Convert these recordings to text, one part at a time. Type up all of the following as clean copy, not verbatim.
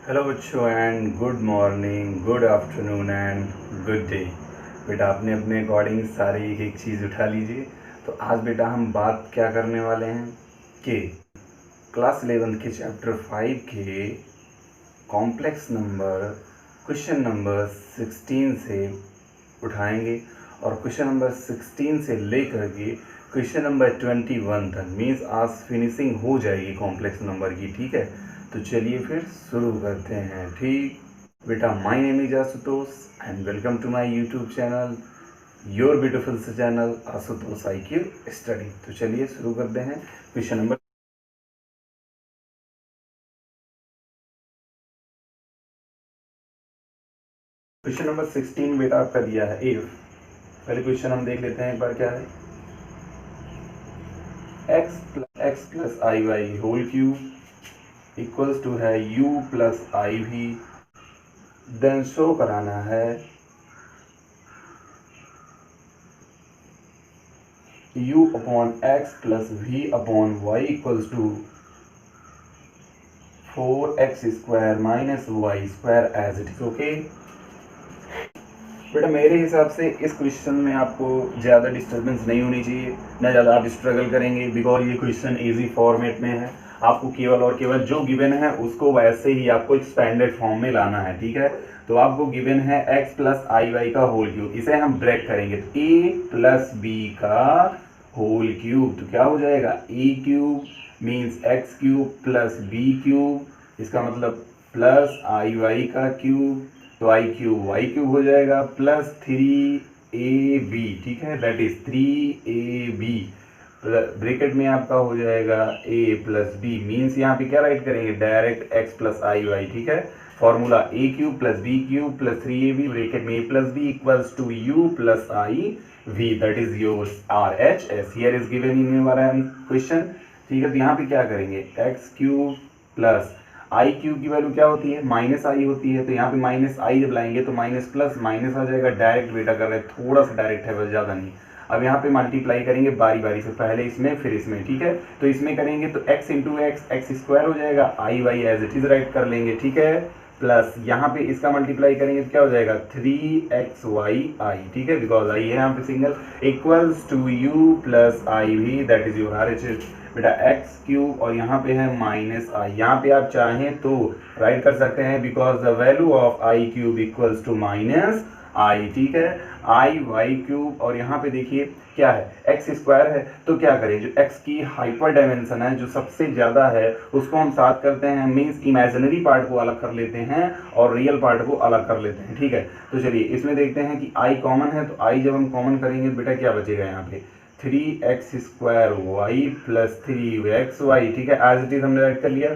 Hello बच्चों and good morning, good afternoon and good day. बेटा आपने अपने अकॉर्डिंग सारी एक एक चीज़ उठा लीजिए। तो आज बेटा हम बात क्या करने वाले हैं कि क्लास 11 के चैप्टर 5 के कॉम्प्लेक्स नंबर क्वेश्चन नंबर 16 से उठाएंगे और क्वेश्चन नंबर 16 से लेकर के क्वेश्चन नंबर 21 तक मीन्स आज फिनिशिंग हो जाएगी कॉम्प्लेक्स नंबर की। ठीक है, तो चलिए फिर शुरू करते हैं। ठीक बेटा, my name is Ashutosh and welcome to my YouTube channel, your beautiful channel Ashutosh IQ study. तो चलिए शुरू करते हैं क्वेश्चन नंबर क्वेश्चन नंबर 16 बेटा आपका दिया है इफ। पहले क्वेश्चन हम देख लेते हैं एक बार क्या है। x plus i y whole cube equals to है u plus i v. Then show कराना है u अपॉन x प्लस v अपॉन y equals to 4x square minus y square as it is. Okay बेटा, मेरे हिसाब से इस क्वेश्चन में आपको ज़्यादा डिस्टर्बेंस नहीं होनी चाहिए, ना ज़्यादा आप स्ट्रगल करेंगे बिकॉज ये क्वेश्चन इजी फॉर्मेट में है। आपको केवल और केवल जो गिवन है उसको वैसे ही आपको एक्सपेंडेड फॉर्म में लाना है। ठीक है, तो आपको गिवन है x प्लस आई वाई का होल क्यूब, इसे हम ब्रेक करेंगे तो a प्लस बी का होल क्यूब। तो क्या हो जाएगा a cube means x cube plus b cube, इसका मतलब प्लस आई वाई का क्यूब, तो आई क्यूब वाई क्यूब हो जाएगा प्लस 3ab। ठीक है, दैट इज 3ab ब्रैकेट में आपका हो जाएगा a प्लस बी मीन्स यहाँ पे क्या राइट करेंगे direct x plus i y. ठीक है, formula a cube plus b cube plus 3ab bracket में a plus b equals to u plus i v, that is your RHS here is given in your question. ठीक है, तो यहाँ पे क्या करेंगे x cube plus i cube की value क्या होती है माइनस आई होती है, तो यहाँ पे माइनस आई जब लाएंगे तो माइनस प्लस माइनस आ जाएगा। डायरेक्ट बेटा कर रहे हैं, थोड़ा सा डायरेक्ट है बस, ज़्यादा नहीं। अब यहाँ पे मल्टीप्लाई करेंगे बारी बारी से, पहले इसमें फिर इसमें। ठीक है, तो इसमें करेंगे तो x इंटू एक्स स्क्वायर हो जाएगा, I Y as it is write कर लेंगे। ठीक है, प्लस यहाँ पे इसका मल्टीप्लाई करेंगे तो क्या हो जाएगा 3xy। ठीक है, बिकॉज आई है यहाँ पे single equals to u plus i v, that is your RHS बेटा x क्यूब और यहाँ पे है माइनस आई। यहाँ पे आप चाहें तो राइट कर सकते हैं because the value of I cube equals to minus I. ठीक है, आई वाई क्यूब और यहाँ पे देखिए क्या है एक्स स्क्वायर है, तो क्या करें जो x की हाइपर डायमेंशन है जो सबसे ज़्यादा है उसको हम साथ करते हैं, मीन्स इमेजिनरी पार्ट को अलग कर लेते हैं और रियल पार्ट को अलग कर लेते हैं। ठीक है, तो चलिए इसमें देखते हैं कि i कॉमन है, तो i जब हम कॉमन करेंगे तो बेटा क्या बचेगा यहाँ पे 3x square Y plus 3xy। ठीक है, एज इट इज हमने राइट कर लिया।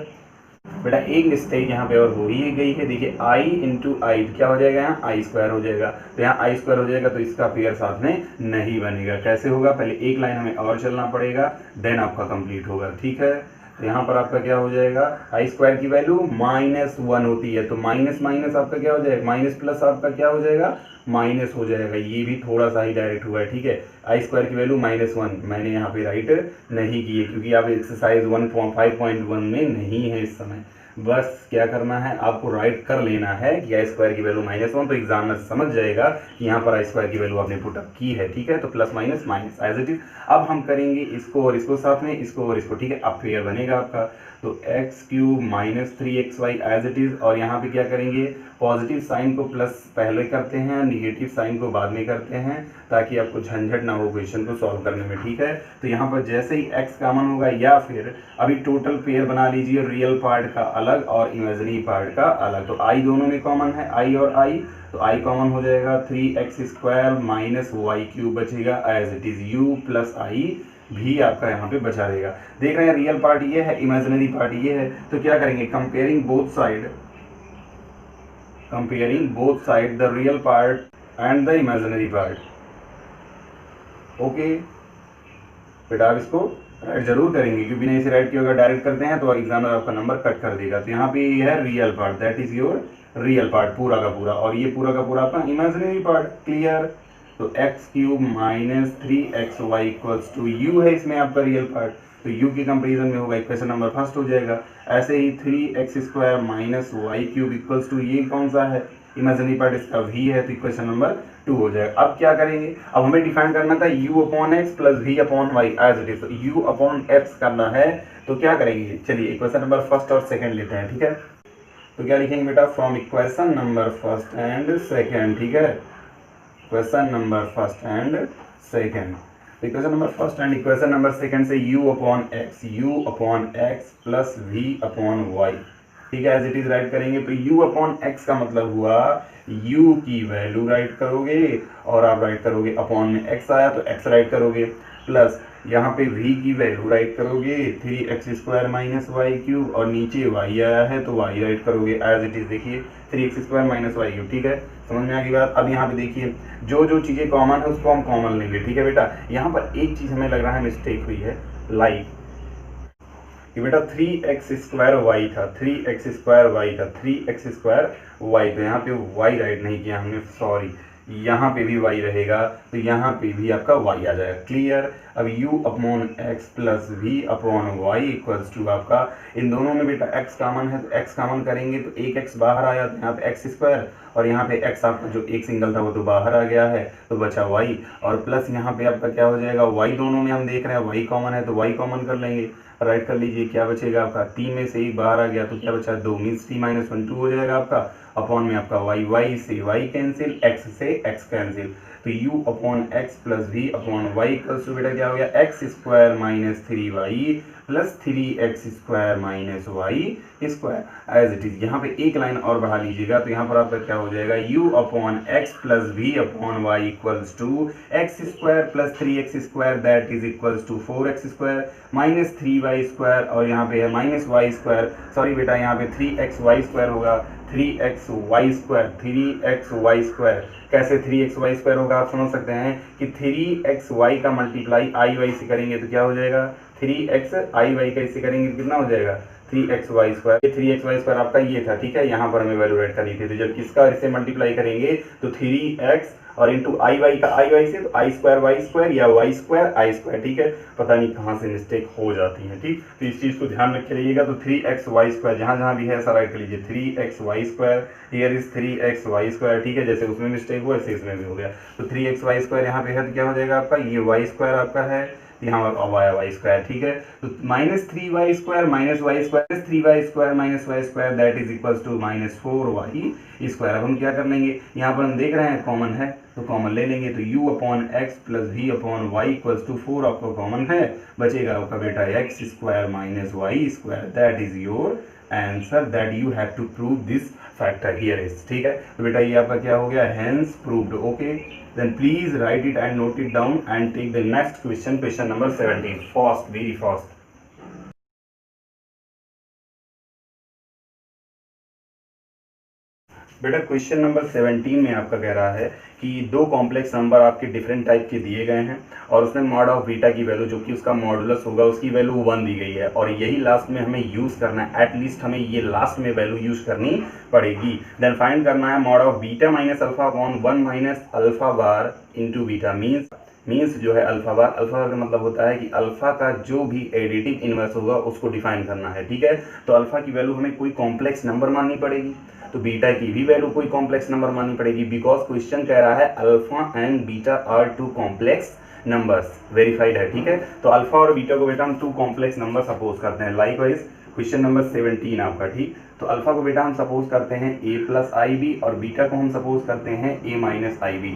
बेटा एक मिस्टेक यहाँ पे और हो ही गई है, देखिए i इंटू आई क्या हो जाएगा यहाँ आई स्क्वायर हो जाएगा, तो यहाँ आई स्क्वायर हो जाएगा तो इसका पेयर साथ में नहीं बनेगा। कैसे होगा, पहले एक लाइन हमें और चलना पड़ेगा देन आपका कंप्लीट होगा। ठीक है, तो यहाँ पर आपका क्या हो जाएगा आई स्क्वायर की वैल्यू -1 होती है, तो माइनस माइनस आपका क्या हो जाएगा माइनस प्लस आपका क्या हो जाएगा माइनस हो जाएगा। ये भी थोड़ा सा ही डायरेक्ट हुआ है। ठीक है, आई स्क्वायर की वैल्यू -1 मैंने यहाँ पे राइट नहीं की है क्योंकि आप एक्सरसाइज 1.5.1 में नहीं है इस समय। बस क्या करना है आपको राइट कर लेना है कि आई स्क्वायर की वैल्यू -1, तो एग्जामिनर समझ जाएगा कि यहाँ पर आई स्क्वायर की वैल्यू आपने पुटअप की है। ठीक है, तो plus minus minus as it is. अब हम करेंगे इसको और इसको साथ में, इसको और इसको। ठीक है, अब पेयर बनेगा आपका, तो x cube minus 3xy as it is, और यहाँ पे क्या करेंगे पॉजिटिव साइन को प्लस पहले करते हैं, निगेटिव साइन को बाद में करते हैं ताकि आपको झंझट ना हो क्वेश्चन को सॉल्व करने में। ठीक है, तो यहाँ पर जैसे ही x कॉमन होगा या फिर अभी टोटल पेयर बना लीजिए, रियल पार्ट का अलग और इमेजिनरी पार्ट का अलग। तो i दोनों में कॉमन है, i और i, तो i कॉमन हो जाएगा 3x square minus Y cube बचेगा as it is, u plus I भी आपका यहाँ पे बचा रहेगा। देख रहे हैं रियल पार्ट ये है, इमेजिनरी पार्ट ये है, तो क्या करेंगे comparing both side the real part and the imaginary part. Okay बेटा, आप इसको राइट जरूर करेंगे क्योंकि बिना इसे राइट किया अगर डायरेक्ट करते हैं तो एग्जामिनर आपका नंबर कट कर देगा। तो यहाँ पे ये है real part, that is your real part पूरा का पूरा, और ये पूरा का पूरा आपका इमेजिनरी पार्ट। क्लियर, तो x cube minus 3xy equals to u है इसमें आपका रियल पार्ट, तो u के कंपेरिजन में होगा इक्वेशन नंबर फर्स्ट हो जाएगा। ऐसे ही 3x² minus Y cube equals to, ये कौन सा है, इमेजिनरी पार्ट इसका v है, तो इक्वेशन नंबर 2 हो जाएगा। अब क्या करेंगे, अब हमें डिफाइन करना था u upon x plus v upon y as it is, u upon x करना है, तो क्या करेंगे, चलिए इक्वेशन नंबर फर्स्ट और सेकंड लेते हैं, ठीक है। तो क्या लिखेंगे बेटा, from equation number first and second, ठीक है, equation number first and second, equation number first and equation number second से u upon x plus v upon y, ठीक है, एज इट इज राइट करेंगे। तो u अपॉन एक्स का मतलब हुआ u की वैल्यू राइट करोगे और आप राइट करोगे, अपॉन में x आया तो x राइट करोगे, प्लस यहाँ पे v की वैल्यू राइट करोगे 3x² माइनस वाई क्यूब, और नीचे y आया है तो y राइट करोगे एज इट इज, देखिए 3x² माइनस वाई क्यूब, ठीक है, समझ में आ गई बात। अब यहाँ पे देखिए जो जो चीज़ें कॉमन है उसको हम कॉमन लेंगे, ठीक है बेटा। यहाँ पर एक चीज़ हमें लग रहा है मिस्टेक हुई है, लाइक कि बेटा 3x² y था, 3x² y था, 3x² y, तो यहाँ पे y राइट नहीं किया हमने, सॉरी, यहाँ पे भी y रहेगा तो यहाँ पे भी आपका y आ जाएगा, क्लियर। अब u upon x plus v upon y equals to आपका, इन दोनों में बेटा x कॉमन है तो x कॉमन करेंगे तो एक x बाहर आया तो यहाँ पे x² और यहाँ पे x आपका जो एक सिंगल था वो तो बाहर आ गया है तो बचा y, और प्लस यहाँ पे आपका क्या हो जाएगा, y दोनों में हम देख रहे हैं y कॉमन है तो y कॉमन कर लेंगे, राइट कर लीजिए, क्या बचेगा आपका 3 में से 1 बाहर आ गया तो क्या बचा 2, मीन्स t माइनस 1 2 हो जाएगा आपका, अपॉन में आपका y से y कैंसिल, x से x कैंसिल, तो u upon x plus v upon y equals to बेटा क्या हो गया, x² minus 3y plus 3x² minus y square as it is. यहाँ पे एक लाइन और बढ़ा लीजिएगा तो यहाँ पर आपका क्या हो जाएगा, u upon x plus v upon y equals to x² plus 3x² that is equals to 4x² minus 3y² और यहाँ पे है माइनस y², सॉरी बेटा यहाँ पे 3xy² होगा, 3xy², कैसे 3xy² होगा आप समझ सकते हैं कि 3xy का मल्टीप्लाई i से करेंगे तो क्या हो जाएगा, 3xi का इससे करेंगे तो कितना हो जाएगा 3xy², ये 3xy² आपका ये था, ठीक है, यहाँ पर हमें वैल्यू राइट करनी थी, तो जब किसका इससे मल्टीप्लाई करेंगे तो 3x और इंटू i का i से तो i² या y² ठीक है, पता नहीं कहाँ से मिस्टेक हो जाती है, ठीक, तो इस चीज़ को ध्यान रखे रहिएगा। तो 3xy² जहाँ जहाँ भी है ऐसा राइट कर लीजिए, 3xy², हियर इज 3xy², ठीक है, जैसे उसमें मिस्टेक हुआ ऐसे इसमें भी हो गया, तो 3xy² यहाँ पे है तो क्या हो जाएगा आपका, ये y² आपका है, यहाँ y², ठीक है, तो minus 3y² minus y² 3y² minus y² that is equals to minus 4y²। अब हम क्या कर लेंगे, यहाँ पर हम देख रहे हैं कॉमन है तो कॉमन ले लेंगे, तो u upon x plus v upon y equals to 4 आपका कॉमन है, बचेगा आपका बेटा x² minus y² that is your answer, that you have to prove this factor here is, ठीक है, तो बेटा ये आपका क्या हो गया, hence proved, okay, then please write it and note it down and take the next question, question number 17, fast, very fast। बेटा क्वेश्चन नंबर 17 में आपका कह रहा है कि दो कॉम्प्लेक्स नंबर आपके डिफरेंट टाइप के दिए गए हैं और उसमें मॉड ऑफ बीटा की वैल्यू जो कि उसका मॉडुलस होगा उसकी वैल्यू 1 दी गई है और यही लास्ट में हमें यूज़ करना है, एटलीस्ट हमें ये लास्ट में वैल्यू यूज़ करनी पड़ेगी। देन फाइंड करना है mod of beta minus alpha upon 1 minus alpha bar into beta, means जो है अल्फा बार का मतलब होता है कि अल्फा का जो भी एडिटिव इनवर्स होगा उसको डिफाइन करना है, ठीक है, तो अल्फा की वैल्यू हमें कोई कॉम्प्लेक्स नंबर माननी पड़ेगी, तो बीटा की भी वैल्यू कोई कॉम्प्लेक्स नंबर माननी पड़ेगी, बिकॉज क्वेश्चन कह रहा है alpha and beta are 2 complex numbers, verified है, ठीक है, तो अल्फा और बीटा को बेटा हम 2 कॉम्प्लेक्स नंबर सपोज करते हैं। लाइकवाइज क्वेश्चन नंबर 17 आपका, ठीक, तो अल्फा को बेटा हम सपोज करते हैं a प्लस आई बी और बीटा को हम सपोज करते हैं a माइनस आई बी,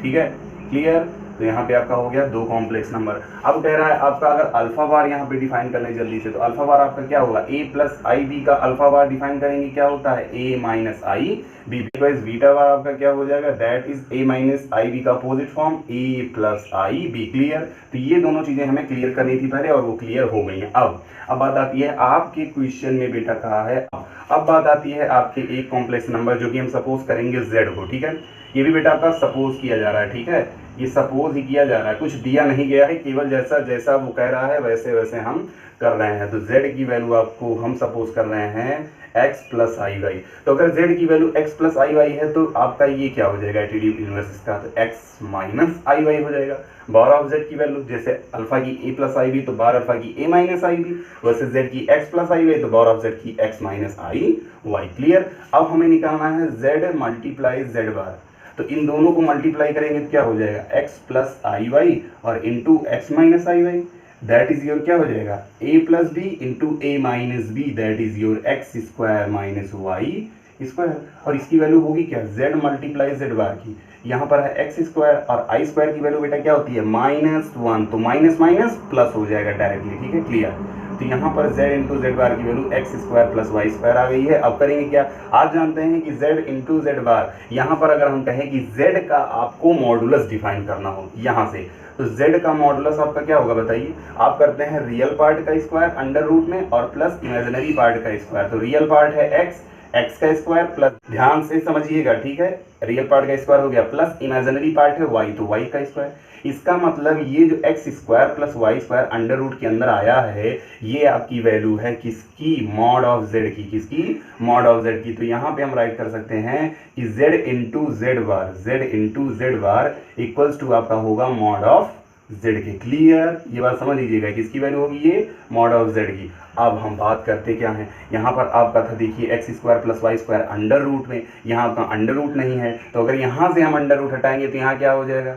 ठीक है, क्लियर, तो यहाँ पे आपका हो गया 2 कॉम्प्लेक्स नंबर। अब कह रहा है आपका अगर अल्फा बार यहाँ पे डिफाइन कर लें जल्दी से, तो अल्फा बार आपका क्या होगा, a प्लस आई बी का अल्फा बार डिफाइन करेंगे क्या होता है a minus I B, beta bar आपका क्या हो जाएगा, that is a minus I B का opposite form a plus I B, clear, तो ये दोनों चीजें हमें क्लियर करनी थी पहले और वो क्लियर हो गई हैं। अब बात आती है आपके क्वेश्चन में बेटा कहा है, अब बात आती है आपके एक कॉम्प्लेक्स नंबर जो कि हम सपोज करेंगे z को, ठीक है, ये भी बेटा आपका सपोज किया जा रहा है, ठीक है, ये सपोज ही किया जा रहा है, कुछ दिया नहीं गया है, केवल जैसा जैसा वो कह रहा है वैसे वैसे हम कर रहे हैं। तो z की वैल्यू आपको हम सपोज कर रहे हैं x प्लस आई वाई। तो अगर z की value x plus i Y है तो आपका ये क्या हो जाएगा एटीडी इनवर्स इसका, तो x माइनस आई वाई हो जाएगा। बार ऑफ z की वैल्यू जैसे अल्फा की a प्लस आई बी तो बार अल्फा की a minus I b, versus z की x प्लस आई वाई तो बार ऑफ z की x minus i y. Clear. अब हमें निकालना है z मल्टीप्लाई z बार, तो इन दोनों को मल्टीप्लाई करेंगे तो क्या हो जाएगा x प्लस आई वाई और into x minus i y, that is your क्या हो जाएगा a plus b into a minus b, that is your x square minus y square. और इसकी वैल्यू होगी क्या z मल्टीप्लाई z बार की, यहाँ पर है एक्स स्क्वायर और आई स्क्वायर की वैल्यू बेटा क्या होती है -1, तो माइनस माइनस प्लस हो जाएगा डायरेक्टली। ठीक है, क्लियर। तो यहाँ पर z इंटू जेड बार की value X square plus Y square आ गई है। अब करेंगे क्या, आप जानते हैं कि z इंटू जेड बार, यहाँ पर अगर हम कहें कि z का आपको मॉडुलस डिफाइन करना हो यहाँ से, तो z का मॉडुलस आपका क्या होगा बताइए। आप करते हैं रियल पार्ट का स्क्वायर अंडर रूट में और प्लस इमेजिनरी पार्ट का स्क्वायर। तो रियल पार्ट है x का स्क्वायर प्लस, ध्यान से समझिएगा ठीक है, रियल पार्ट का स्क्वायर हो गया प्लस इमेजिनरी पार्ट है y, तो y का स्क्वायर। इसका मतलब ये जो x square plus Y square under root के अंदर आया है, ये आपकी वैल्यू है किसकी, मॉड ऑफ जेड की, किसकी, मॉड ऑफ जेड की। तो यहाँ पे हम राइट कर सकते हैं कि z into Z bar, z into Z bar equals to आपका होगा मॉड ऑफ जेड के। क्लियर, ये बात समझ लीजिएगा, किसकी वैल्यू होगी ये, मॉड ऑफ जेड की। अब हम बात करते क्या हैं, यहाँ पर आपका था देखिए x square plus Y square under root में, यहाँ आपका अंडर रूट नहीं है, तो अगर यहाँ से हम अंडर रूट हटाएंगे तो यहाँ क्या हो जाएगा,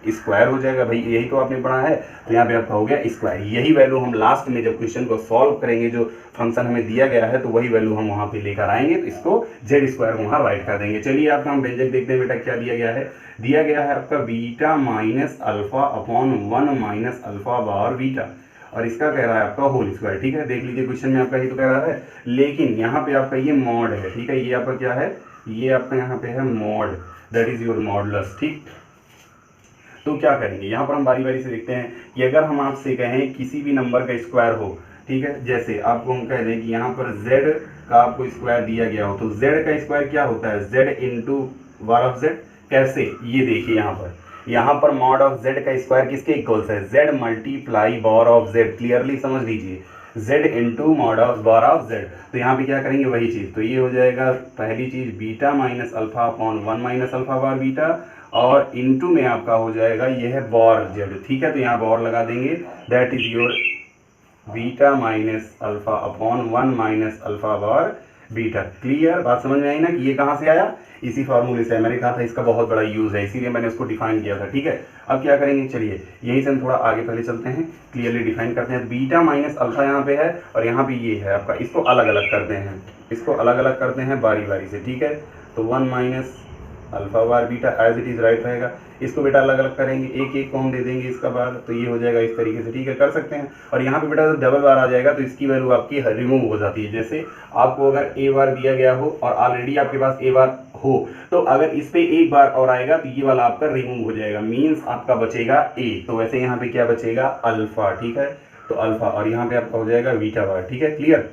स्क्वायर हो जाएगा। भाई यही तो आपने पढ़ा है, तो यहाँ पे आपका हो गया स्क्वायर। यही वैल्यू हम लास्ट में जब क्वेश्चन को सॉल्व करेंगे, जो फंक्शन हमें दिया गया है, तो वही वैल्यू हम वहाँ पे लेकर आएंगे, तो इसको जेड स्क्वायर को वहाँ राइट कर देंगे। चलिए आपका हम व्यंजक देखते हैं बेटा क्या दिया गया है। दिया गया है आपका beta minus alpha upon 1 minus alpha bar beta, और इसका कह रहा है आपका होल स्क्वायर। ठीक है, देख लीजिए क्वेश्चन में आपका ये तो कह रहा है, लेकिन यहाँ पे आपका ये मॉड है। ठीक है, ये आपका क्या है, ये आपका यहाँ पे है mod, that is your modulus. ठीक, तो क्या करेंगे, यहाँ पर हम बारी बारी से देखते हैं कि अगर हम आपसे कहें किसी भी नंबर का स्क्वायर हो, ठीक है, जैसे आपको हम कह दें कि यहाँ पर z का आपको स्क्वायर दिया गया हो, तो z का स्क्वायर क्या होता है, z into bar of z। कैसे, ये देखिए यहाँ पर मॉड ऑफ z का स्क्वायर किसके इक्वल्स है, z multiply bar of z। Clearly समझ लीजिए, z into mod of bar of z। तो यहाँ पे क्या करेंगे, वही चीज़, तो ये हो जाएगा पहली चीज़ beta minus alpha upon 1 minus alpha bar beta, और इनटू में आपका हो जाएगा ये है बार जेड। ठीक है, तो यहाँ बार लगा देंगे, that is your beta minus alpha upon 1 minus alpha bar beta. Clear, बात समझ में आई ना कि ये कहाँ से आया, इसी फार्मूले से। मैंने कहा था इसका बहुत बड़ा यूज़ है, इसीलिए मैंने उसको डिफाइन किया था। ठीक है, अब क्या करेंगे, चलिए यहीं से हम थोड़ा आगे पहले चलते हैं, क्लियरली डिफाइन करते हैं। बीटा माइनस अल्फा यहाँ पे है और यहाँ पे ये है आपका, इसको अलग अलग करते हैं, इसको अलग अलग करते हैं बारी बारी से। ठीक है, तो 1 minus alpha bar beta as it is write रहेगा। इसको बेटा अलग अलग करेंगे, एक एक को हम दे देंगे इसका बार, तो ये हो जाएगा इस तरीके से। ठीक है, कर सकते हैं। और यहाँ पे बेटा जब डबल बार आ जाएगा तो इसकी वैल्यू आपकी रिमूव हो जाती है। जैसे आपको अगर ए बार दिया गया हो और ऑलरेडी आपके पास ए बार हो, तो अगर इस पे एक बार और आएगा तो ये वाला आपका रिमूव हो जाएगा, मीन्स आपका बचेगा ए। तो वैसे यहाँ पे क्या बचेगा, अल्फा। ठीक है, तो अल्फा, और यहाँ पे आपका हो जाएगा बीटा बार। ठीक है, क्लियर,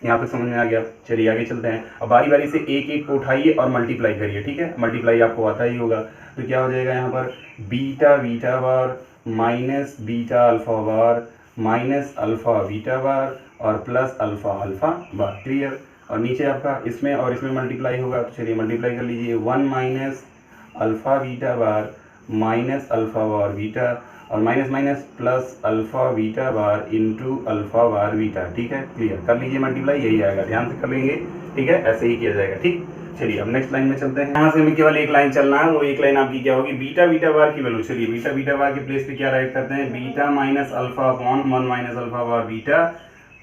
यहाँ पे समझ में आ गया। चलिए आगे चलते हैं। अब बारी बारी से एक एक को उठाइए और मल्टीप्लाई करिए। ठीक है, मल्टीप्लाई आपको आता ही होगा, तो क्या हो जाएगा यहाँ पर beta beta bar minus beta alpha bar minus alpha beta bar और plus alpha alpha bar. Clear, और नीचे आपका इसमें और इसमें मल्टीप्लाई होगा, तो चलिए मल्टीप्लाई कर लीजिए। 1 minus alpha beta bar minus alpha bar beta और minus minus plus alpha beta bar into alpha bar beta. ठीक है, क्लियर, कर लीजिए मल्टीप्लाई, यही आएगा, ध्यान से कर लेंगे। ठीक है, ऐसे ही किया जाएगा। ठीक, चलिए अब नेक्स्ट लाइन में चलते हैं। यहाँ से हमें केवल एक लाइन चलना है, वो एक लाइन आपकी क्या होगी, बीटा बीटा बार की वैल्यू। चलिए बीटा बीटा बार के प्लेस पे क्या राइट करते हैं, beta minus alpha upon 1 minus alpha bar beta,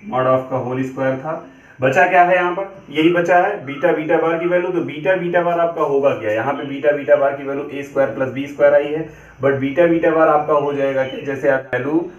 mod of का होल स्क्वायर था। बचा क्या है यहाँ पर, यही बचा है बीटा बीटा बार की वैल्यू। तो बीटा बीटा बार आपका होगा क्या, यहाँ पे बीटा बीटा बार की वैल्यू ए स्क्वायर प्लस बी स्क्वायर आई है, बट बीटा बीटा बार आपका हो जाएगा कि जैसे आप वैल्यू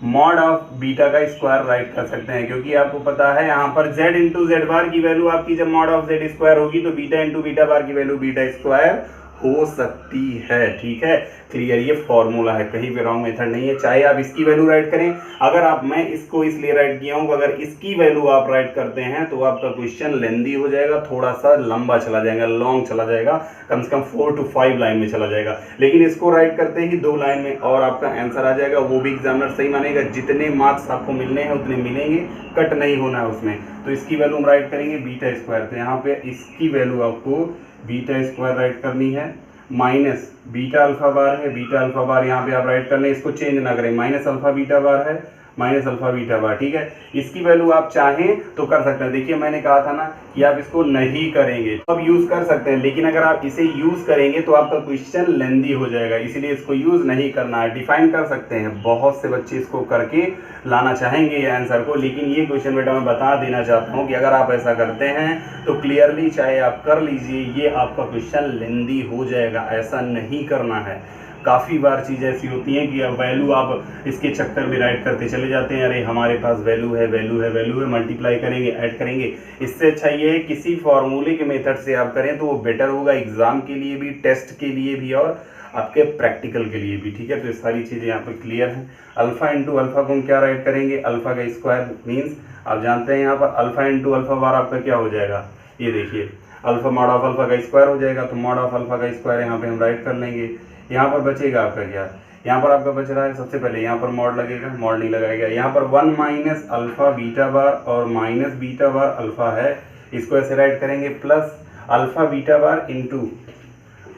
मॉड ऑफ बीटा का स्क्वायर राइट कर सकते हैं, क्योंकि आपको पता है यहाँ पर z इंटू जेड बार की वैल्यू आपकी जब मॉड ऑफ जेड स्क्वायर होगी तो बीटा इंटू बीटा बार की वैल्यू बीटा स्क्वायर हो सकती है। ठीक है, क्लियर, ये फॉर्मूला है, कहीं भी रॉन्ग मेथड नहीं है। चाहे आप इसकी वैल्यू राइट करें, अगर आप, मैं इसको इसलिए राइट किया हूँ, अगर इसकी वैल्यू आप राइट करते हैं तो आपका क्वेश्चन लेंदी हो जाएगा, थोड़ा सा लंबा चला जाएगा, लॉन्ग चला जाएगा, कम से कम 4 to 5 लाइन में चला जाएगा। लेकिन इसको राइट करते ही 2 लाइन में और आपका आंसर आ जाएगा, वो भी एग्जामिनर सही मानेगा। जितने मार्क्स आपको मिलने हैं उतने मिलेंगे, कट नहीं होना है उसमें। तो इसकी वैल्यू हम राइट करेंगे बीटा स्क्वायर, तो यहाँ पे इसकी वैल्यू आपको बीटा स्क्वायर राइट करनी है, माइनस बीटा अल्फा बार है, बीटा अल्फा बार यहाँ पे आप राइट कर लें, इसको चेंज ना करें, माइनस अल्फा बीटा बार है, माइनस अल्फा बीटा बार, ठीक है। इसकी वैल्यू आप चाहें तो कर सकते हैं, देखिए मैंने कहा था ना कि आप इसको नहीं करेंगे तो आप यूज कर सकते हैं, लेकिन अगर आप इसे यूज करेंगे तो आपका क्वेश्चन लेंदी हो जाएगा, इसलिए इसको यूज नहीं करना है। डिफाइन कर सकते हैं, बहुत से बच्चे इसको करके लाना चाहेंगे ये आंसर को, लेकिन ये क्वेश्चन बेटा मैं बता देना चाहता हूँ कि अगर आप ऐसा करते हैं तो क्लियरली चाहे आप कर लीजिए, ये आपका क्वेश्चन लेंदी हो जाएगा, ऐसा नहीं करना है। काफ़ी बार चीज़ ऐसी होती है कि वैल्यू आप इसके चक्कर में राइट करते चले जाते हैं, अरे हमारे पास वैल्यू है, वैल्यू है, वैल्यू है, मल्टीप्लाई करेंगे, ऐड करेंगे। इससे अच्छा ये है किसी फॉर्मूले के मेथड से आप करें तो वो बेटर होगा, एग्जाम के लिए भी, टेस्ट के लिए भी और आपके प्रैक्टिकल के लिए भी, ठीक है। तो ये सारी चीज़ें यहाँ पर क्लियर हैं। अल्फा इंटू अल्फा को हम क्या राइट करेंगे, अल्फा का स्क्वायर मीन्स आप जानते हैं यहाँ पर अल्फा इंटू अल्फा बार आपका क्या हो जाएगा, ये देखिए अल्फा मॉड ऑफ अल्फा का स्क्वायर हो जाएगा, तो मॉड ऑफ अल्फा का स्क्वायर यहाँ पे हम राइट कर लेंगे। यहाँ पर बचेगा आपका क्या, यहाँ पर आपका बच रहा है, सबसे पहले यहाँ पर मॉड लगेगा, मॉड नहीं लगाएगा, यहाँ पर 1 माइनस अल्फा बीटा बार और माइनस बीटा बार अल्फा है, इसको ऐसे राइट करेंगे, plus alpha beta bar into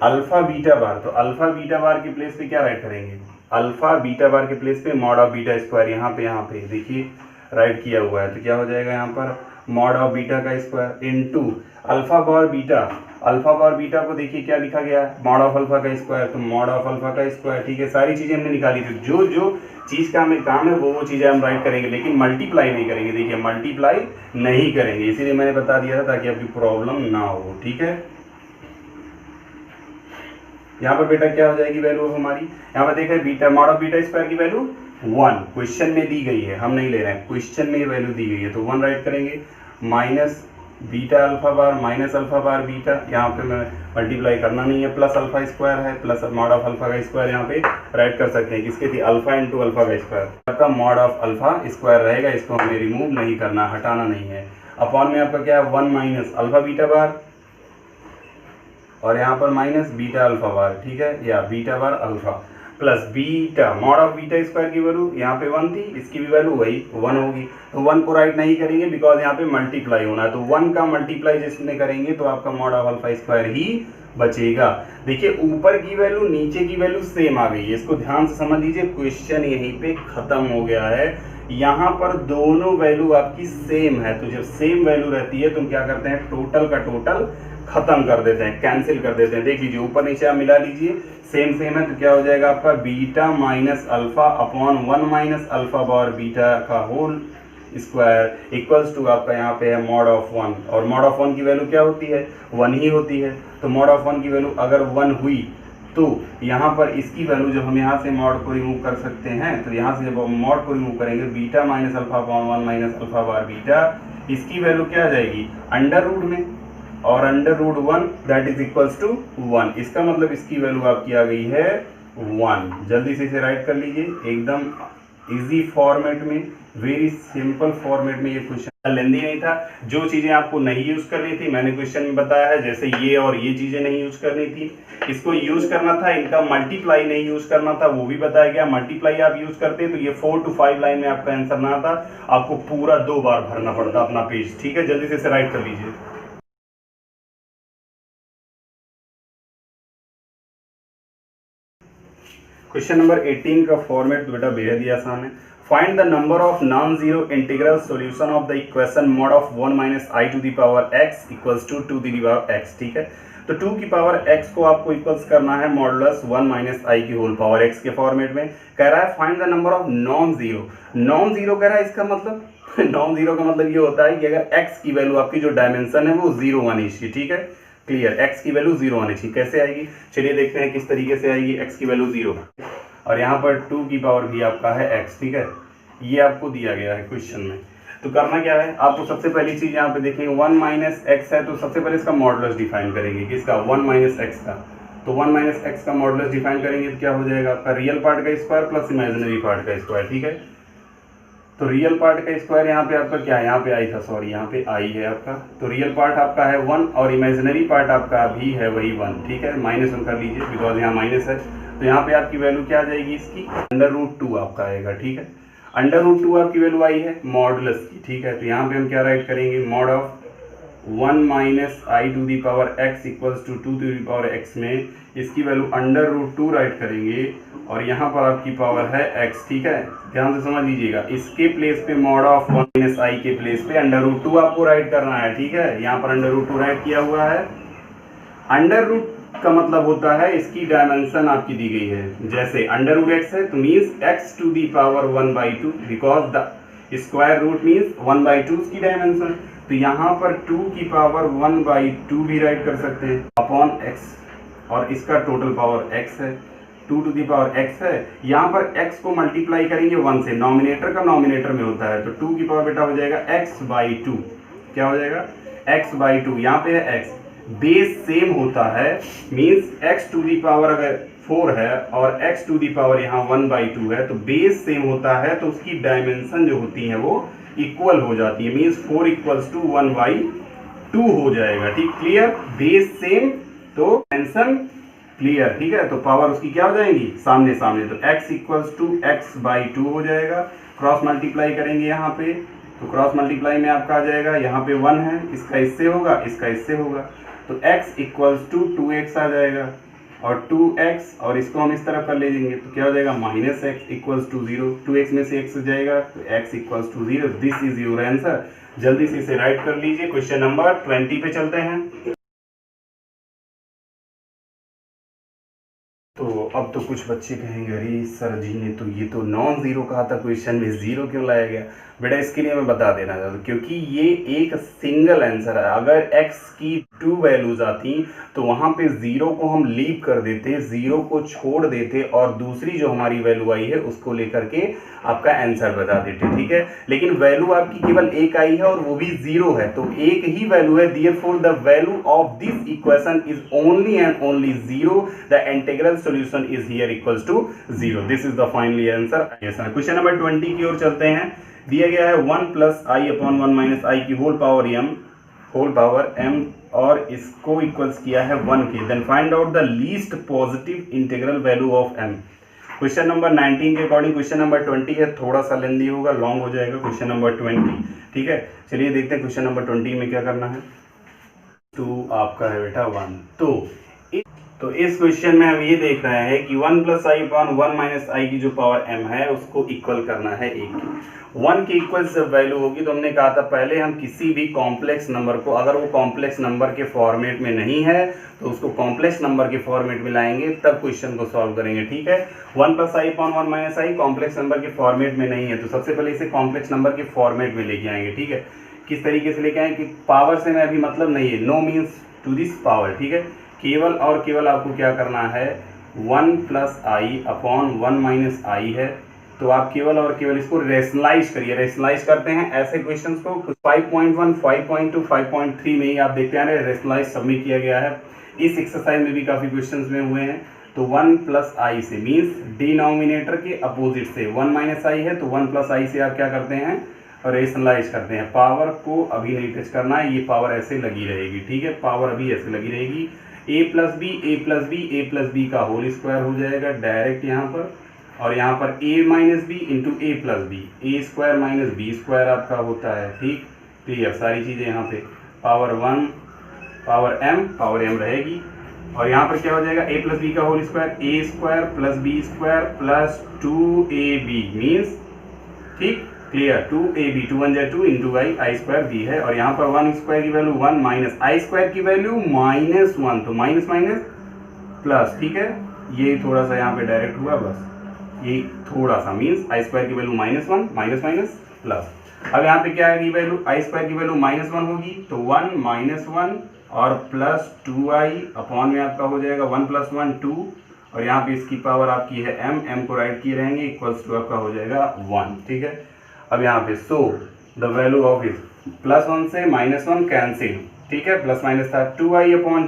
alpha beta बार, तो अल्फा बीटा बार के प्लेस पे क्या राइट करेंगे, अल्फा बीटा बार के प्लेस पे मॉड ऑफ बीटा स्क्वायर, यहाँ पे देखिए राइट किया हुआ है, तो क्या हो जाएगा यहाँ पर मॉड ऑफ बीटा का square into alpha bar beta, alpha bar beta को देखिए क्या लिखा गया है, मॉड ऑफ अल्फा का स्क्वायर, तो मॉड ऑफ अल्फा का स्क्वायर, ठीक है। सारी चीज़ें हमने निकाली थी, जो जो चीज़ का हमें काम है वो चीज़ें हम राइट करेंगे, लेकिन मल्टीप्लाई नहीं करेंगे, देखिए मल्टीप्लाई नहीं करेंगे, इसीलिए मैंने बता दिया था ताकि आपकी प्रॉब्लम ना हो, ठीक है। यहाँ पर बेटा क्या हो जाएगी वैल्यू हमारी, यहाँ पर देखें beta mod of beta square की वैल्यू 1 क्वेश्चन में दी गई है, हम नहीं ले रहे हैं, क्वेश्चन में ये वैल्यू दी गई है, तो 1 राइट करेंगे, minus beta alpha bar minus alpha bar beta, यहाँ पे मैं मल्टीप्लाई करना नहीं है, प्लस अल्फा स्क्वायर है, प्लस मॉड ऑफ अल्फा का स्क्वायर यहाँ पे राइट कर सकते हैं, किसके थी अल्फा इंटू अल्फा का स्क्वायर, आपका मॉड ऑफ अल्फा स्क्वायर रहेगा, इसको हमें रिमूव नहीं करना, हटाना नहीं है, अपॉन में आपका क्या है 1 माइनस अल्फा बीटा बार और यहाँ पर माइनस बीटा अल्फा बार, ठीक है, या beta bar alpha plus beta mod of beta square की वैल्यू यहाँ पे 1 थी, इसकी भी वैल्यू वही 1 होगी, तो 1 को राइट नहीं करेंगे बिकॉज यहाँ पे मल्टीप्लाई होना है, तो 1 का मल्टीप्लाई जिसमें करेंगे तो आपका मॉड ऑफ अल्फा स्क्वायर ही बचेगा। देखिए ऊपर की वैल्यू नीचे की वैल्यू सेम आ गई है, इसको ध्यान से समझ लीजिए, क्वेश्चन यहीं पे खत्म हो गया है। यहाँ पर दोनों वैल्यू आपकी सेम है, तो जब सेम वैल्यू रहती है तो हम क्या करते हैं, टोटल का टोटल खत्म कर देते हैं, कैंसिल कर देते हैं। देख लीजिए ऊपर नीचे आप मिला लीजिए, सेम सेम है, तो क्या हो जाएगा आपका beta minus alpha upon 1 minus alpha bar beta का होल स्क्वायर इक्वल्स टू आपका यहाँ पे है मॉड ऑफ 1, और मॉड ऑफ 1 की वैल्यू क्या होती है, 1 ही होती है, तो मॉड ऑफ 1 की वैल्यू अगर 1 हुई तो यहाँ पर इसकी वैल्यू जब हम यहाँ से मॉड को रिमूव कर सकते हैं, तो यहाँ से जब हम मॉड को रिमूव करेंगे beta minus alpha upon 1 minus alpha bar beta, इसकी वैल्यू क्या आ जाएगी अंडर रूट में, और under root 1 that is equals to 1, इसका मतलब इसकी वैल्यू आपकी आ गई है 1। जल्दी से इसे राइट कर लीजिए, एकदम इजी फॉर्मेट में, वेरी सिंपल फॉर्मेट में, ये क्वेश्चन लेंदी नहीं था। जो चीजें आपको नहीं यूज करनी थी मैंने क्वेश्चन में बताया है, जैसे ये और ये चीजें नहीं यूज करनी थी, इसको यूज करना था, इनका मल्टीप्लाई नहीं यूज करना था, वो भी बताया गया। मल्टीप्लाई आप यूज करते तो ये 4 to 5 लाइन में आपका आंसर ना आता, आपको पूरा 2 बार भरना पड़ता अपना पेज, ठीक है। जल्दी से इसे राइट कर लीजिए। क्वेश्चन नंबर 18 का फॉर्मेट बेटा बेहद ही आसान है। Find the number of non zero integral solution of the equation mod of 1 minus i to the power x equals to 2 to the power x, ठीक है। तो 2 की पावर x को आपको इक्वल्स करना है मॉडुलस 1 माइनस आई की whole power x के फॉर्मेट में। कह रहा है find the number of non zero, non zero कह रहा है, इसका मतलब नॉन जीरो का मतलब ये होता है कि अगर x की वैल्यू आपकी जो डायमेंशन है वो 0 होनी चाहिए, ठीक है, क्लियर। x की वैल्यू 0 होनी चाहिए, कैसे आएगी चलिए देखते हैं किस तरीके से आएगी। x की वैल्यू 0 और यहाँ पर 2 की पावर भी आपका है x, ठीक है, ये आपको दिया गया है क्वेश्चन में। तो करना क्या है, आपको सबसे पहली चीज यहाँ पे देखेंगे 1 माइनस एक्स है, तो सबसे पहले इसका मॉडुलस डिफाइन करेंगे, किसका 1 माइनस एक्स का। तो 1 माइनस एक्स का मॉडुलस डिफाइन करेंगे तो क्या हो जाएगा आपका रियल पार्ट का स्क्वायर प्लस इमेजिनरी पार्ट का स्क्वायर, ठीक है। तो रियल पार्ट का स्क्वायर यहाँ पे आपका क्या है, यहाँ पे आई था, सॉरी यहाँ पे आई है आपका, तो रियल पार्ट आपका है 1 और इमेजिनरी पार्ट आपका भी है वही 1, ठीक है। माइनस 1 कर लीजिए बिकॉज यहाँ माइनस है, तो यहाँ पे आपकी वैल्यू क्या आ जाएगी इसकी अंडर रूट 2 आपका आएगा, ठीक है। अंडर रूट 2 आपकी वैल्यू आई है मॉडुलस की, ठीक है। तो यहाँ पे हम क्या राइट करेंगे, mod of 1 minus i to the power x equals to 2 to the power x में इसकी वैल्यू अंडर रूट 2 राइट करेंगे और यहाँ पर आपकी पावर है एक्स, ठीक है। ध्यान से समझ लीजिएगा, इसके प्लेस पे मॉड ऑफ 1 माइनस आई के प्लेस पे अंडर रूट 2 आपको राइट करना है, ठीक है। यहाँ पर अंडर रूट 2 राइट किया हुआ है। अंडर रूट का मतलब होता है इसकी डायमेंशन आपकी दी गई है, जैसे अंडर रूट एक्स है तो means x to the power 1/2 because the square root means 1/2 की डायमेंशन। तो यहाँ पर 2 की पावर 1/2 भी राइट कर सकते हैं अपॉन एक्स, और इसका टोटल पावर एक्स है, 2 टू दी पावर एक्स है। यहाँ पर x को मल्टीप्लाई करेंगे 1 से, नॉमिनेटर का नॉमिनेटर में होता है, तो 2 की पावर बेटा हो जाएगा x/2। क्या हो जाएगा, x/2। यहाँ पे है x, बेस सेम होता है means x to the power अगर 4 है और x टू दी पावर यहाँ 1/2 है तो बेस सेम होता है, तो उसकी डायमेंशन जो होती है वो इक्वल हो जाती है, मीन्स 4 इक्वल्स टू 1/2 हो जाएगा, ठीक। क्लियर, बेस सेम तो डायमेंशन क्लियर, ठीक है। तो पावर उसकी क्या हो जाएंगी, सामने सामने, तो x इक्वल्स टू x/2 हो जाएगा। क्रॉस मल्टीप्लाई करेंगे यहाँ पे, तो क्रॉस मल्टीप्लाई में आपका आ जाएगा, यहाँ पे 1 है, इसका इससे होगा, इसका इससे होगा, तो x इक्वल्स टू 2x आ जाएगा, और 2x और इसको हम इस तरफ कर ले जाएंगे तो क्या हो जाएगा, minus x equals to 0। 2x में से x जाएगा तो x equals to 0। This is your answer. जल्दी से इसे राइट कर लीजिए। क्वेश्चन नंबर 20 पे चलते हैं। तो अब तो कुछ बच्चे कहेंगे अरे सर जी ने तो ये तो नॉन जीरो कहा था, क्वेश्चन में जीरो क्यों लाया गया। बेटा इसके लिए मैं बता देना चाहता हूँ, क्योंकि ये एक सिंगल आंसर है। अगर x की 2 वैल्यूज आती तो वहाँ पे जीरो को हम लीव कर देते, जीरो को छोड़ देते और दूसरी जो हमारी वैल्यू आई है उसको लेकर के आपका आंसर बता देते, ठीक है। लेकिन वैल्यू आपकी केवल एक आई है और वो भी जीरो है, तो एक ही वैल्यू है। Therefore the value of this equation is only and only zero. The integral solution is here equals to 0। This is the finally answer. Question number 20 की ओर चलते हैं। दिया गया है 1 plus i upon 1 minus i की whole power m और इसको इक्वल्स किया है 1 के। Then find out the least positive integral value of m। Question number 19 के अकॉर्डिंग क्वेश्चन नंबर 20 है, थोड़ा सा लेंदी होगा, लॉन्ग हो जाएगा क्वेश्चन नंबर 20, ठीक है। चलिए देखते हैं क्वेश्चन नंबर 20 में क्या करना है। 2 आपका है बेटा 1। तो इस क्वेश्चन में हम ये देख रहे हैं कि 1 plus i upon 1 minus i की जो पावर m है उसको इक्वल करना है 1 की। 1 की इक्वल जब वैल्यू होगी तो हमने कहा था पहले हम किसी भी कॉम्प्लेक्स नंबर को, अगर वो कॉम्प्लेक्स नंबर के फॉर्मेट में नहीं है तो उसको कॉम्प्लेक्स नंबर के फॉर्मेट में लाएंगे, तब क्वेश्चन को सॉल्व करेंगे, ठीक है। 1 plus i upon 1 minus I complex number के फॉर्मेट में नहीं है, तो सबसे पहले इसे कॉम्प्लेक्स नंबर के फॉर्मेट में लेके आएंगे, ठीक है। किस तरीके से लेके आएंगे कि पावर से मैं अभी मतलब नहीं है, no means to this power, ठीक है। केवल और केवल आपको क्या करना है, 1 प्लस आई अपॉन 1 माइनस आई है, तो आप केवल और केवल इसको रेशनलाइज करिए। रेशनलाइज करते हैं ऐसे क्वेश्चंस को 5.1, 5.2, 5.3 में ही आप देखते हैं रेशनलाइज सब में किया गया है। इस एक्सरसाइज में भी काफ़ी क्वेश्चंस में हुए हैं। तो 1 प्लस आई से मीन्स डिनोमिनेटर के अपोजिट से 1 माइनस आई है, तो 1 प्लस आई से आप क्या करते हैं, रेशनलाइज करते हैं। पावर को अभी नहीं टच करना है, ये पावर ऐसे लगी रहेगी, ठीक है। पावर अभी ऐसे लगी रहेगी। a प्लस बी का होल स्क्वायर हो जाएगा डायरेक्ट यहाँ पर, और यहाँ पर a minus b into a plus b, a square minus b square आपका होता है, ठीक। क्लियर, सारी चीज़ें यहाँ पे पावर 1 पावर m रहेगी, और यहाँ पर क्या हो जाएगा, a प्लस बी का whole square, A square plus B square plus 2ab means, ठीक। Clear, 2ab, 2 1 2 into I square b है, और यहाँ पर 1 स्क्वायर की वैल्यू 1 माइनस आई स्क्वायर की वैल्यू -1, तो माइनस माइनस प्लस, ठीक है। ये थोड़ा सा यहाँ पे डायरेक्ट हुआ, बस ये थोड़ा सा मीन्स आई स्क्वायर की वैल्यू -1 माइनस माइनस प्लस। अब यहाँ पे क्या आएगी वैल्यू, आई स्क्वायर की वैल्यू -1 होगी, तो 1 -1 और प्लस 2i अपॉन में आपका हो जाएगा 1 प्लस 1 2, और यहाँ पे इसकी पावर आपकी है m को राइट किए रहेंगे, इक्वल्स टू आपका हो जाएगा 1, ठीक है। अब यहाँ पे so the value of is +1 से -1 कैंसिल, ठीक है। प्लस माइनस था 2i अपॉन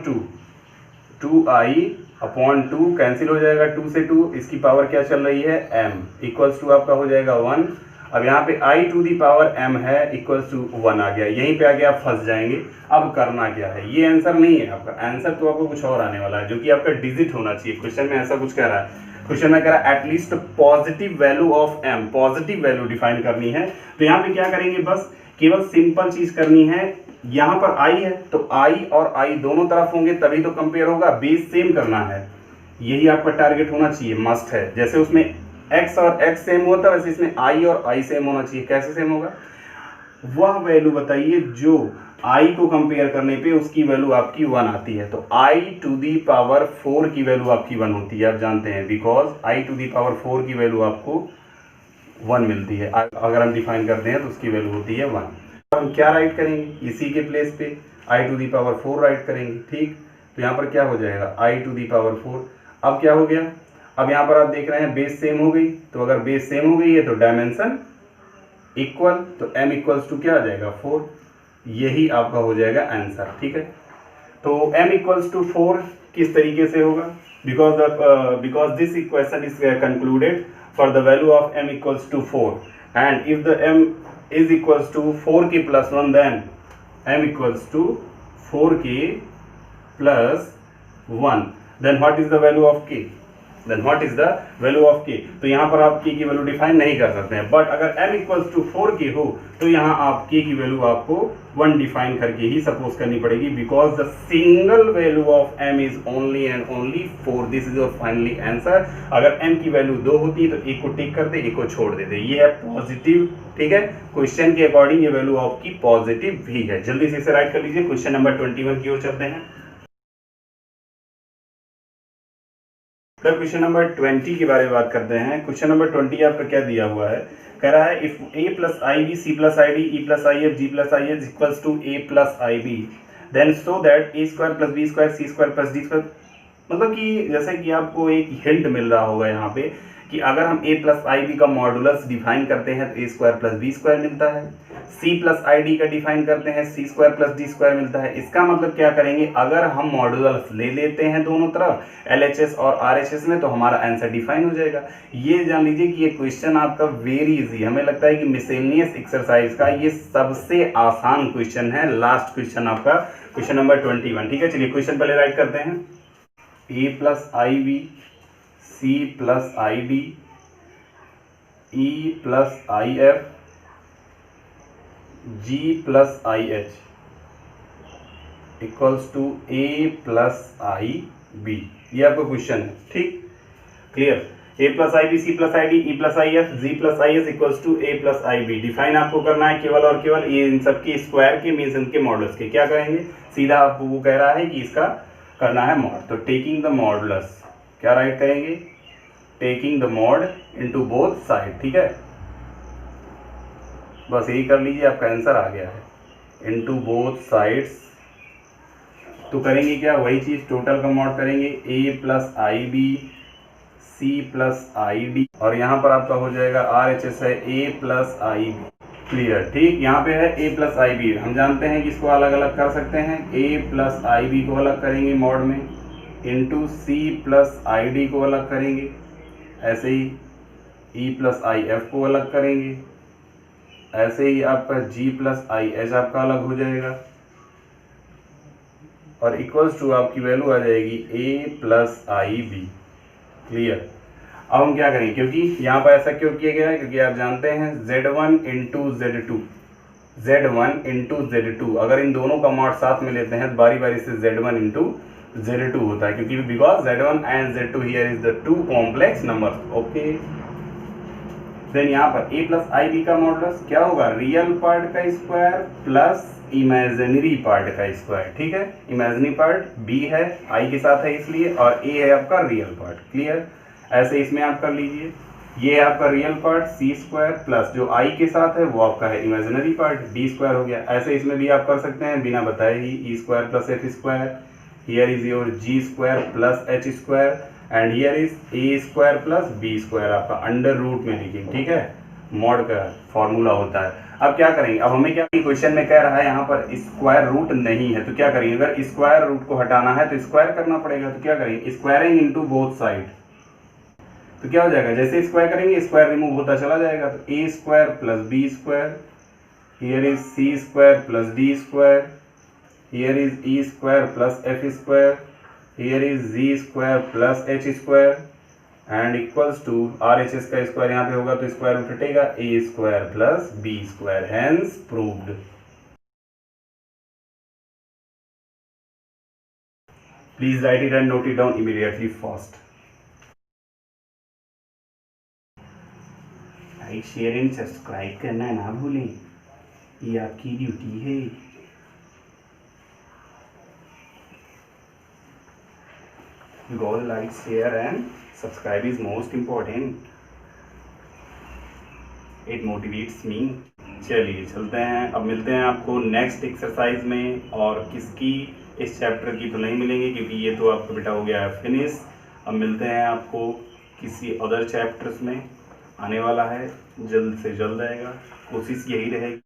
2 कैंसिल हो जाएगा, 2 से 2, इसकी पावर क्या चल रही है m, इक्वल्स टू आपका हो जाएगा 1, अब यहाँ पे i to the power m है इक्वल्स टू 1 आ गया, यहीं पे आके आप फंस जाएंगे। अब करना क्या है, ये आंसर नहीं है आपका, आंसर तो आपको कुछ और आने वाला है जो कि आपका डिजिट होना चाहिए। क्वेश्चन में ऐसा कुछ कह रहा है, क्वेश्चन में कह रहा है at least positive value of m, positive value define करनी है। तो यहाँ पे क्या करेंगे, बस केवल सिंपल चीज करनी है, यहाँ पर i है तो i और i दोनों तरफ होंगे तभी तो कंपेयर होगा, बेस सेम करना है, यही आपका टारगेट होना चाहिए, मस्ट है। जैसे उसमें x और x सेम होता है वैसे इसमें i और i सेम होना चाहिए। कैसे सेम होगा, वह वैल्यू बताइए जो i को कंपेयर करने पे उसकी वैल्यू आपकी 1 आती है। तो i टू दी पावर 4 की वैल्यू आपकी 1 होती है, आप जानते हैं, because i to the power 4 की वैल्यू आपको 1 मिलती है। अगर हम डिफाइन करते हैं तो उसकी वैल्यू होती है 1। हम क्या राइट करेंगे, इसी के प्लेस पे i to the power 4 write करेंगे, ठीक। तो यहाँ पर क्या हो जाएगा, i टू दी पावर 4। अब क्या हो गया, अब यहाँ पर आप देख रहे हैं बेस सेम हो गई, तो अगर बेस सेम हो गई है तो डायमेंशन इक्वल, तो m इक्वल्स टू क्या आ जाएगा 4, यही आपका हो जाएगा आंसर, ठीक है। तो m इक्वल्स टू 4 किस तरीके से होगा, because this equation is concluded for the value of m equals to 4 and if the m is equals to 4k plus 1 then m equals to 4k plus 1, then what is the value of k, then what is the value of k। तो यहाँ पर आप k की value define नहीं कर सकते हैं, but अगर m इक्वल्स टू 4k हो तो यहाँ आप k की वैल्यू आपको 1 डिफाइन करके ही सपोज करनी पड़ेगी, because the single value of m is only and only 4। This is your finally answer. अगर m की वैल्यू 2 होती है तो एक को टिक कर दे, एक को छोड़ देते, ये है पॉजिटिव, ठीक है। क्वेश्चन के अकॉर्डिंग ये वैल्यू आपकी पॉजिटिव भी है। जल्दी से इसे राइट कर लीजिए। क्वेश्चन नंबर 21 की ओर चलते हैं। क्वेश्चन नंबर 20 के बारे में बात करते हैं। क्वेश्चन नंबर 20 आपका क्या दिया हुआ है, कह रहा है if a plus I b c plus i d e plus i f g plus i h equals to a plus I b then so that a square plus B square c square plus D square. मतलब कि जैसे कि आपको एक hint मिल रहा होगा यहाँ पे कि अगर हम a प्लस आई बी का मॉडुलस डिफाइन करते हैं तो a square plus B square मिलता है, c प्लस आई डी का डिफाइन करते हैं c square plus D square मिलता है। इसका मतलब क्या करेंगे, अगर हम मॉडुलस ले लेते हैं दोनों तरफ LHS और RHS में तो हमारा आंसर डिफाइन हो जाएगा। ये जान लीजिए कि ये क्वेश्चन आपका वेरी इजी, हमें लगता है कि मिसलेनियस एक्सरसाइज का ये सबसे आसान क्वेश्चन है। लास्ट क्वेश्चन आपका क्वेश्चन नंबर 21, ठीक है। चलिए क्वेश्चन पहले राइट करते हैं। a plus I b c plus i d e plus i f g plus i h equals to a plus I b, ये आपका क्वेश्चन है, ठीक, clear. a plus I b c plus i d e plus i f g plus i h equals to a plus I b. Define आपको करना है केवल और केवल ये इन सबके स्क्वायर के मीन्स इनके मॉडुलस के। क्या करेंगे, सीधा आपको वो कह रहा है कि इसका करना है मॉड, तो टेकिंग द मॉडुलस क्या राइट करेंगे, taking the mod into both side, ठीक है। बस यही कर लीजिए, आपका आंसर आ गया है इनटू बोथ साइड्स। तो करेंगे क्या, वही चीज टोटल का मॉड करेंगे a plus I b c plus i d और यहाँ पर आपका हो जाएगा RHS है a plus I B, clear, ठीक। यहाँ पे है a प्लस आई बी, हम जानते हैं कि इसको अलग अलग कर सकते हैं, a प्लस आई बी को अलग करेंगे मॉड में, into c plus i d को अलग करेंगे, ऐसे ही e प्लस आई एफ को अलग करेंगे, ऐसे ही आपका g प्लस आई एच आपका अलग हो जाएगा और इक्वल्स टू आपकी वैल्यू आ जाएगी a plus I B, clear. अब हम क्या करेंगे, क्योंकि यहाँ पर ऐसा क्यों किया गया है, क्योंकि आप जानते हैं z1 into z2, z1 into z2, अगर इन दोनों का मॉड साथ में लेते हैं तो बारी बारी से z1 इंटू z2 होता है, क्योंकि because z1 and z2 here is the two complex numbers, okay. Then यहाँ पर a प्लस आई बी का मॉडुलस क्या होगा, रियल पार्ट का स्क्वायर प्लस इमेजिनरी पार्ट का स्क्वायर, ठीक है। इमेजिनरी पार्ट b है, i के साथ है इसलिए, और a है आपका रियल पार्ट, क्लियर। ऐसे इसमें आप कर लीजिए, ये है आपका real part c square plus जो i के साथ है वो आपका है इमेजिनरी पार्ट d स्क्वायर हो गया। ऐसे इसमें भी आप कर सकते हैं बिना बताए ही, e square plus f square, here is your g square plus h square and here is a square plus b square, आपका अंडर रूट में लिखेंगे, ठीक है, मॉड का फॉर्मूला होता है। अब क्या करेंगे, अब हमें क्या क्वेश्चन में कह रहा है यहाँ पर स्क्वायर रूट नहीं है, तो क्या करेंगे, अगर स्क्वायर रूट को हटाना है तो स्क्वायर करना पड़ेगा, तो क्या करेंगे, स्क्वायरिंग इनटू बोथ साइड। तो क्या हो जाएगा, जैसे स्क्वायर करेंगे स्क्वायर रिमूव होता चला जाएगा, तो A square plus B square, here is C square plus D square, here is E square plus F square, here is G square plus H square and equals to R H S का square यहाँ पे होगा तो square root हटेगा, A square plus B square, hence proved. Please write it and note it down immediately first. Like share and subscribe करना ना भूलें, ये आपकी ड्यूटी है। Go like, share and subscribe is most important. It motivates me. चलिए चलते हैं, अब मिलते हैं आपको नेक्स्ट एक्सरसाइज में, और किसकी, इस चैप्टर की तो नहीं मिलेंगे क्योंकि ये तो आपका बेटा हो गया है फिनिश। अब मिलते हैं आपको किसी अदर चैप्टर्स में, आने वाला है, जल्द से जल्द आएगा, कोशिश यही रहेगी।